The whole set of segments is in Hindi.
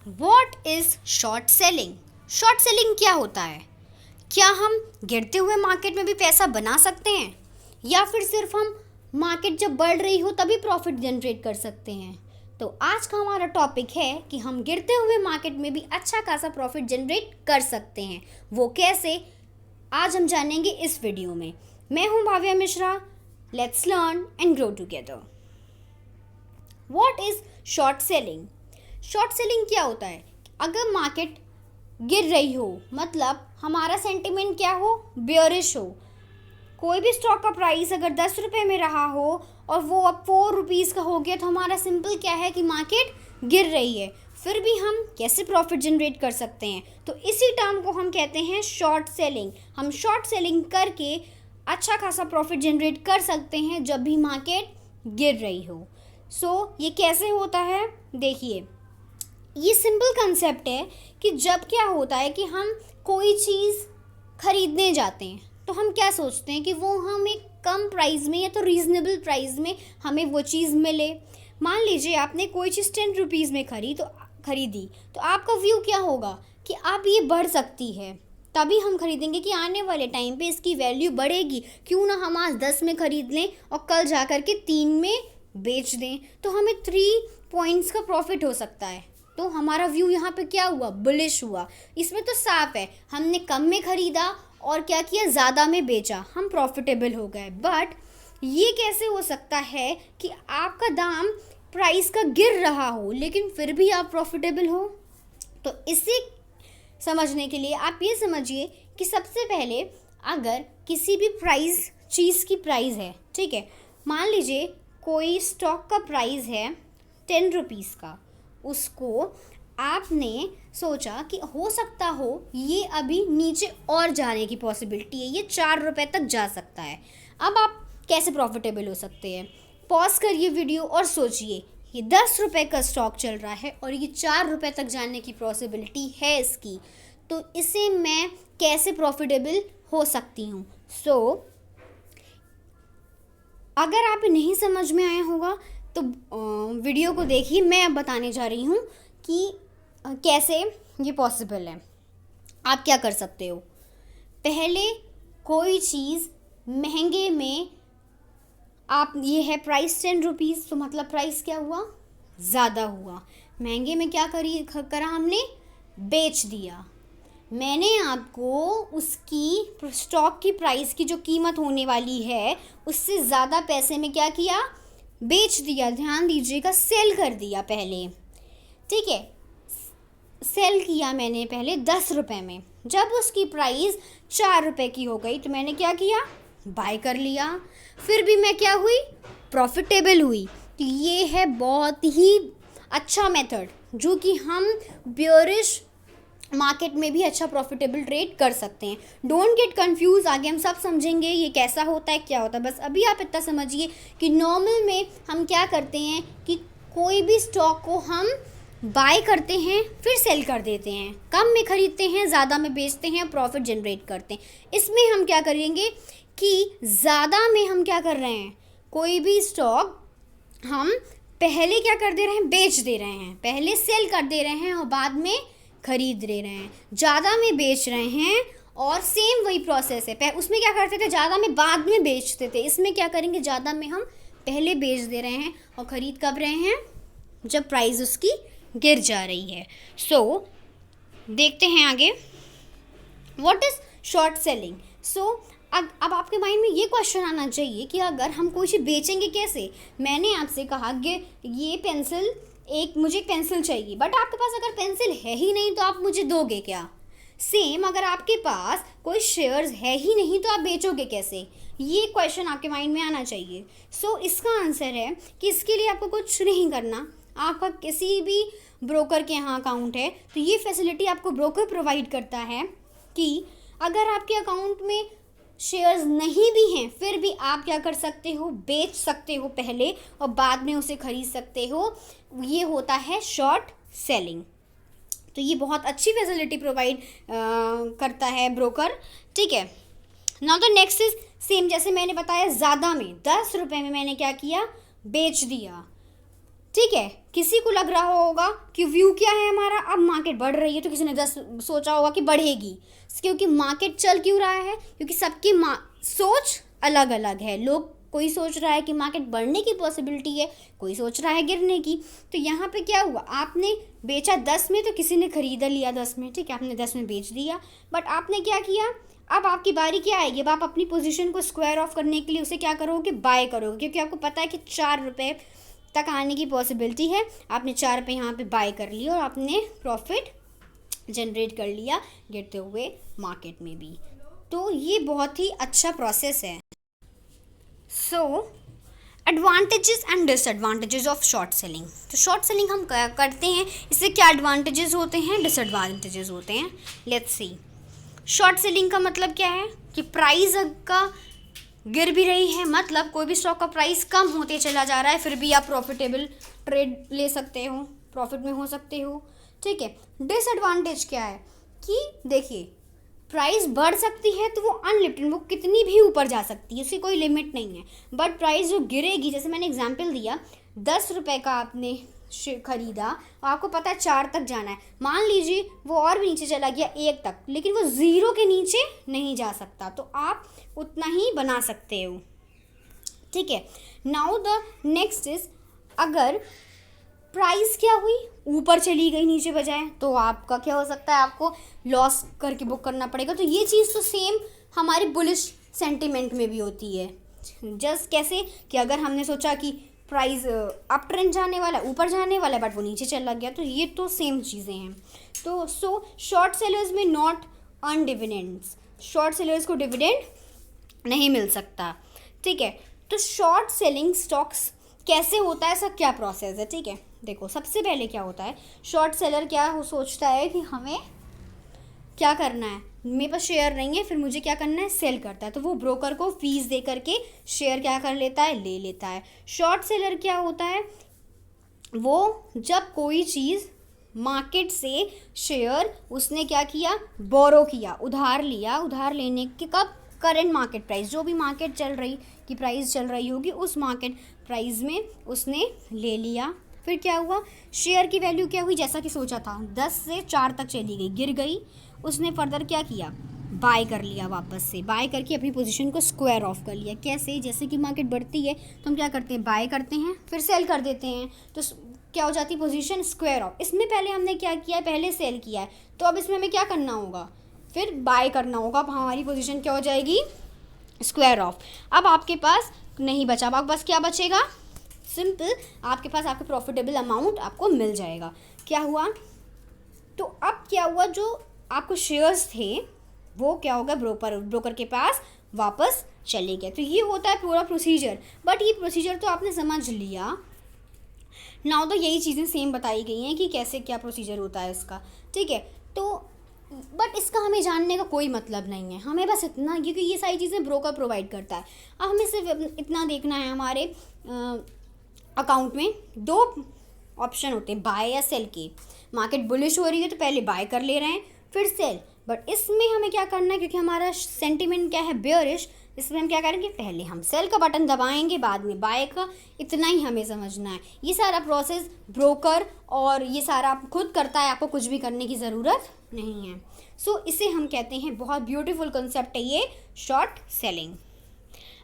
What is short selling? Short selling क्या होता है? क्या हम गिरते हुए मार्केट में भी पैसा बना सकते हैं, या फिर सिर्फ हम मार्केट जब बढ़ रही हो तभी प्रॉफिट जनरेट कर सकते हैं? तो आज का हमारा टॉपिक है कि हम गिरते हुए मार्केट में भी अच्छा खासा प्रॉफिट जनरेट कर सकते हैं। वो कैसे, आज हम जानेंगे इस वीडियो में। मैं हूं Bhavya Mishra. Let's learn and grow together. What is short selling? Short selling क्या होता है? अगर मार्केट गिर रही हो, मतलब हमारा सेंटिमेंट क्या हो, बेयरिश हो, कोई भी स्टॉक का प्राइस अगर 10 रुपये में रहा हो और वो अब 4 रुपीज़ का हो गया, तो हमारा सिंपल क्या है कि मार्केट गिर रही है, फिर भी हम कैसे प्रॉफिट जनरेट कर सकते हैं? तो इसी टर्म को हम कहते हैं शॉर्ट सेलिंग। हम शॉर्ट सेलिंग करके अच्छा खासा प्रॉफिट जनरेट कर सकते हैं जब भी मार्केट गिर रही हो। ये कैसे होता है? देखिए, ये सिंपल कंसेप्ट है कि जब क्या होता है कि हम कोई चीज़ खरीदने जाते हैं तो हम क्या सोचते हैं कि वो हम एक कम प्राइस में या तो रीज़नेबल प्राइस में हमें वो चीज़ मिले। मान लीजिए आपने कोई चीज़ 10 रुपीज़ में खरीदी तो आपका व्यू क्या होगा कि अब ये बढ़ सकती है, तभी हम खरीदेंगे कि आने वाले टाइम पे इसकी वैल्यू बढ़ेगी, क्यों ना हम आज 10 में खरीद लें और कल जा कर के 3 में बेच दें, तो हमें 3 पॉइंट्स का प्रॉफिट हो सकता है। तो हमारा व्यू यहाँ पे क्या हुआ, बुलिश हुआ। इसमें तो साफ है, हमने कम में खरीदा और क्या किया, ज़्यादा में बेचा, हम प्रॉफिटेबल हो गए। बट ये कैसे हो सकता है कि आपका दाम प्राइस का गिर रहा हो लेकिन फिर भी आप प्रॉफिटेबल हो? तो इसे समझने के लिए आप ये समझिए कि सबसे पहले अगर किसी भी चीज़ की प्राइस है, ठीक है, मान लीजिए कोई स्टॉक का प्राइस है 10 रुपीज़ का, उसको आपने सोचा कि हो सकता हो ये अभी नीचे और जाने की पॉसिबिलिटी है, ये 4 रुपए तक जा सकता है। अब आप कैसे प्रॉफिटेबल हो सकते हैं? पॉज करिए वीडियो और सोचिए, ये 10 रुपए का स्टॉक चल रहा है और ये 4 रुपए तक जाने की पॉसिबिलिटी है इसकी, तो इसे मैं कैसे प्रॉफिटेबल हो सकती हूँ? अगर आप नहीं समझ में आया होगा तो वीडियो को देखिए। मैं अब बताने जा रही हूँ कि कैसे ये पॉसिबल है। आप क्या कर सकते हो? पहले कोई चीज़ महंगे में, आप ये है प्राइस 10 रुपीज़, तो मतलब प्राइस क्या हुआ, ज़्यादा हुआ। महंगे में क्या करा हमने, बेच दिया। मैंने आपको उसकी स्टॉक की प्राइस की जो कीमत होने वाली है उससे ज़्यादा पैसे में क्या किया, बेच दिया। ध्यान दीजिएगा, सेल कर दिया पहले, ठीक है। सेल किया मैंने पहले 10 रुपए में, जब उसकी प्राइस 4 रुपए की हो गई तो मैंने क्या किया, बाय कर लिया। फिर भी मैं क्या हुई, प्रॉफिटेबल हुई। तो ये है बहुत ही अच्छा मेथड जो कि हम बेयरिश मार्केट में भी अच्छा प्रॉफिटेबल ट्रेड कर सकते हैं। डोंट गेट कंफ्यूज, आगे हम सब समझेंगे ये कैसा होता है, क्या होता है। बस अभी आप इतना समझिए कि नॉर्मल में हम क्या करते हैं कि कोई भी स्टॉक को हम बाय करते हैं फिर सेल कर देते हैं, कम में खरीदते हैं, ज़्यादा में बेचते हैं, प्रॉफिट जनरेट करते हैं। इसमें हम क्या करेंगे कि ज़्यादा में हम क्या कर रहे हैं, कोई भी स्टॉक हम पहले क्या कर दे रहे हैं, बेच दे रहे हैं, पहले सेल कर दे रहे हैं और बाद में खरीद ले रहे हैं। ज़्यादा में बेच रहे हैं और सेम वही प्रोसेस है। उसमें क्या करते थे, ज़्यादा में बाद में बेचते थे। इसमें क्या करेंगे, ज़्यादा में हम पहले बेच दे रहे हैं और ख़रीद कब रहे हैं, जब प्राइस उसकी गिर जा रही है। देखते हैं आगे, व्हाट इज़ शॉर्ट सेलिंग। अब आपके माइंड में ये क्वेश्चन आना चाहिए कि अगर हम कोई चीज़ बेचेंगे कैसे। मैंने आपसे कहा कि मुझे एक पेंसिल चाहिए, बट आपके पास अगर पेंसिल है ही नहीं तो आप मुझे दोगे क्या? सेम, अगर आपके पास कोई शेयर्स है ही नहीं तो आप बेचोगे कैसे? ये क्वेश्चन आपके माइंड में आना चाहिए। इसका आंसर है कि इसके लिए आपको कुछ नहीं करना। आपका किसी भी ब्रोकर के यहाँ अकाउंट है तो ये फैसिलिटी आपको ब्रोकर प्रोवाइड करता है कि अगर आपके अकाउंट में शेयर्स नहीं भी हैं फिर भी आप क्या कर सकते हो, बेच सकते हो पहले और बाद में उसे खरीद सकते हो। ये होता है शॉर्ट सेलिंग। तो ये बहुत अच्छी फैसिलिटी प्रोवाइड करता है ब्रोकर, ठीक है। Now the next is same, जैसे मैंने बताया, ज़्यादा में 10 रुपए में मैंने क्या किया, बेच दिया। ठीक है, किसी को लग रहा होगा कि व्यू क्या है हमारा, अब मार्केट बढ़ रही है, तो किसी ने 10 सोचा होगा कि बढ़ेगी, क्योंकि मार्केट चल क्यों रहा है, क्योंकि सबकी सोच अलग अलग है। लोग कोई सोच रहा है कि मार्केट बढ़ने की पॉसिबिलिटी है, कोई सोच रहा है गिरने की। तो यहाँ पे क्या हुआ, आपने बेचा 10 में तो किसी ने खरीदा लिया 10 में, ठीक है, आपने 10 में बेच दिया, बट आपने क्या किया, अब आपकी बारी क्या आएगी, अब आप अपनी पोजीशन को स्क्वायर ऑफ करने के लिए उसे क्या करोगे, बाय करोगे, क्योंकि आपको पता है कि 4 रुपये तक आने की पॉसिबिलिटी है। आपने 4 रुपये यहाँ पे बाय कर लिया और आपने प्रॉफिट जनरेट कर लिया गिरते हुए मार्केट में भी। तो ये बहुत ही अच्छा प्रोसेस है। So advantages and disadvantages of short selling. तो शॉर्ट सेलिंग हम करते हैं, इससे क्या एडवांटेजेस होते हैं, डिसएडवांटेजेस होते हैं। लेट्स सी, शॉर्ट सेलिंग का मतलब क्या है कि प्राइस का गिर भी रही है, मतलब कोई भी स्टॉक का प्राइस कम होते चला जा रहा है, फिर भी आप प्रॉफिटेबल ट्रेड ले सकते हो, प्रॉफिट में हो सकते हो, ठीक है। डिसएडवांटेज क्या है कि देखिए, प्राइस बढ़ सकती है तो वो अनलिमिटेड, वो कितनी भी ऊपर जा सकती है, उसकी कोई लिमिट नहीं है। बट प्राइस जो गिरेगी, जैसे मैंने एग्जांपल दिया, 10 रुपये का आपने खरीदा और आपको पता है 4 तक जाना है, मान लीजिए वो और भी नीचे चला गया 1 तक, लेकिन वो 0 के नीचे नहीं जा सकता, तो आप उतना ही बना सकते हो, ठीक है। नाउ द नेक्स्ट इज, अगर प्राइस क्या हुई, ऊपर चली गई नीचे बजाय, तो आपका क्या हो सकता है, आपको लॉस करके बुक करना पड़ेगा। तो ये चीज़ तो सेम हमारी बुलिश सेंटिमेंट में भी होती है। जस्ट कैसे कि अगर हमने सोचा कि प्राइस अप ट्रेंड जाने वाला है, ऊपर जाने वाला है, बट वो नीचे चला गया, तो ये तो सेम चीज़ें हैं। तो सो शॉर्ट सेलर्स में not earn dividends, short sellers को डिविडेंड नहीं मिल सकता, ठीक है। तो शॉर्ट सेलिंग स्टॉक्स कैसे होता है, ऐसा क्या प्रोसेस है, ठीक है। देखो, सबसे पहले क्या होता है, शॉर्ट सेलर क्या सोचता है कि हमें क्या करना है, मेरे पास शेयर नहीं है, फिर मुझे क्या करना है, सेल करता है, तो वो ब्रोकर को फीस दे करके शेयर क्या कर लेता है, ले लेता है। शॉर्ट सेलर क्या होता है, वो जब कोई चीज़ मार्केट से शेयर उसने क्या किया, बोरो किया, उधार लिया, उधार लेने के कब, करंट मार्केट प्राइस, जो भी मार्केट चल रही की प्राइस चल रही होगी उस मार्केट प्राइस में उसने ले लिया। फिर क्या हुआ, शेयर की वैल्यू क्या हुई, जैसा कि सोचा था 10 से 4 तक चली गई, गिर गई, उसने फर्दर क्या किया, बाय कर लिया, वापस से बाय करके अपनी पोजीशन को स्क्वायर ऑफ कर लिया। कैसे, जैसे कि मार्केट बढ़ती है तो हम क्या करते हैं, बाय करते हैं, फिर सेल कर देते हैं, तो क्या हो जाती है, पोजीशन स्क्वायर ऑफ। इसमें पहले हमने क्या किया है, पहले सेल किया है, तो अब इसमें हमें क्या करना होगा, फिर बाय करना होगा, अब हमारी पोजीशन क्या हो जाएगी, स्क्वायर ऑफ। अब आपके पास नहीं बचा, अब आपके पास क्या बचेगा, सिंपल, आपके पास आपके प्रॉफिटेबल अमाउंट आपको मिल जाएगा। क्या हुआ, तो अब क्या हुआ, जो आपको शेयर्स थे वो क्या होगा, ब्रोकर के पास वापस चले गए। तो ये होता है पूरा प्रोसीजर, बट ये प्रोसीजर तो आपने समझ लिया। नाउ तो यही चीज़ें सेम बताई गई हैं कि कैसे क्या प्रोसीजर होता है इसका, ठीक है। तो बट इसका हमें जानने का कोई मतलब नहीं है, हमें बस इतना, क्योंकि ये सारी चीज़ें ब्रोकर प्रोवाइड करता है। अब हमें सिर्फ इतना देखना है, हमारे अकाउंट में 2 ऑप्शन होते हैं, बाय या सेल के। मार्केट बुलिश हो रही है तो पहले बाय कर ले रहे हैं, फिर सेल, बट इसमें हमें क्या करना है, क्योंकि हमारा सेंटिमेंट क्या है, बेयरिश, इसमें हम क्या करेंगे, पहले हम सेल का बटन दबाएंगे, बाद में बाय का, इतना ही हमें समझना है। ये सारा प्रोसेस ब्रोकर और ये सारा खुद करता है, आपको कुछ भी करने की ज़रूरत नहीं है। सो इसे हम कहते हैं, बहुत ब्यूटीफुल कंसेप्ट है ये short selling.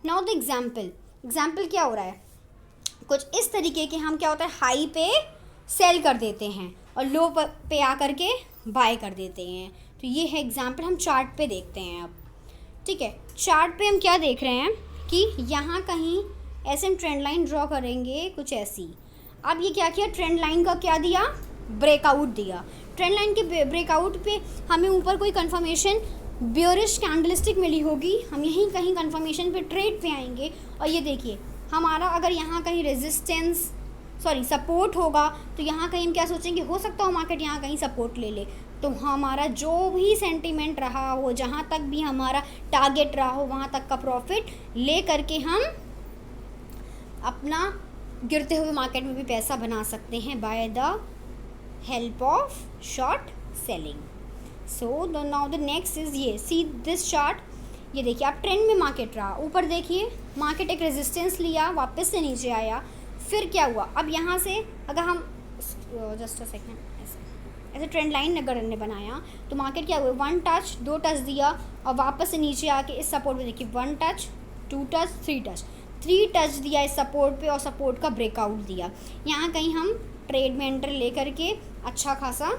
Now the example क्या हो रहा है, कुछ इस तरीके के, हम क्या होता है, हाई पे सेल कर देते हैं और लो पे आकर के बाय कर देते हैं। तो ये है एग्जाम्पल, हम चार्ट पे देखते हैं अब, ठीक है। चार्ट पे हम क्या देख रहे हैं कि यहाँ कहीं ऐसे हम ट्रेंड लाइन ड्रॉ करेंगे, कुछ ऐसी। अब ये क्या किया, ट्रेंड लाइन का क्या दिया, ब्रेकआउट दिया। ट्रेंड लाइन के ब्रेकआउट पे हमें ऊपर कोई कंफर्मेशन बेयरिश कैंडलस्टिक मिली होगी, हम यहीं कहीं कंफर्मेशन पे ट्रेड पे आएंगे, और ये देखिए हमारा अगर यहाँ कहीं सपोर्ट होगा, तो यहाँ कहीं हम क्या सोचेंगे, हो सकता हो मार्केट यहाँ कहीं सपोर्ट ले ले, तो हमारा जो भी सेंटीमेंट रहा हो, जहाँ तक भी हमारा टारगेट रहा हो, वहाँ तक का प्रॉफिट ले करके हम अपना गिरते हुए मार्केट में भी पैसा बना सकते हैं by the help of short selling. So now the next is, ये सी दिस चार्ट, ये देखिए आप ट्रेंड में मार्केट रहा, ऊपर देखिए मार्केट एक रेजिस्टेंस लिया, वापस से नीचे आया, फिर क्या हुआ, अब यहाँ से अगर हम जस्ट अ सेकेंड ऐसे ट्रेंड लाइन अगर ने बनाया तो मार्केट क्या हुआ, 1 टच 2 टच दिया और वापस से नीचे आके इस सपोर्ट पे देखिए 1 टच 2 टच 3 टच दिया इस सपोर्ट पे और सपोर्ट का ब्रेकआउट दिया। यहाँ कहीं हम ट्रेड में एंटर ले करके अच्छा खासा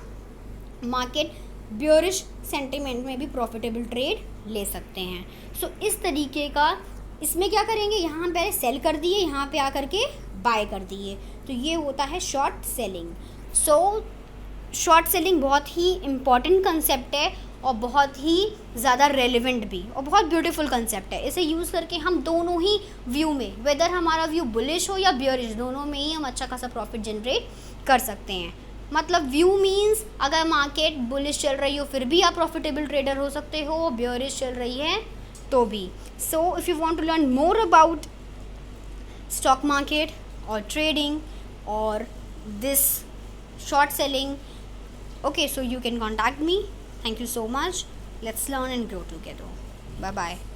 मार्केट बियरिश सेंटिमेंट में भी प्रॉफिटेबल ट्रेड ले सकते हैं। सो इस तरीके का इसमें क्या करेंगे, यहाँ पे सेल कर दिए, यहाँ पे आकर के बाय कर दिए, तो ये होता है short selling. So short selling बहुत ही इम्पॉर्टेंट कंसेप्ट है और बहुत ही ज़्यादा रेलिवेंट भी और बहुत ब्यूटीफुल कंसेप्ट है। इसे यूज़ करके हम दोनों ही व्यू में, वेदर हमारा व्यू बुलिश हो या बियरिश, दोनों में ही हम अच्छा खासा प्रॉफिट जनरेट कर सकते हैं। मतलब व्यू मीन्स अगर मार्केट बुलिश चल रही हो फिर भी आप प्रॉफिटेबल ट्रेडर हो सकते हो, बियरिश चल रही है तो भी। So if you want to learn more about stock market और ट्रेडिंग और this short selling, okay, so you can contact me. Thank you so much. Let's learn and grow together. Bye bye.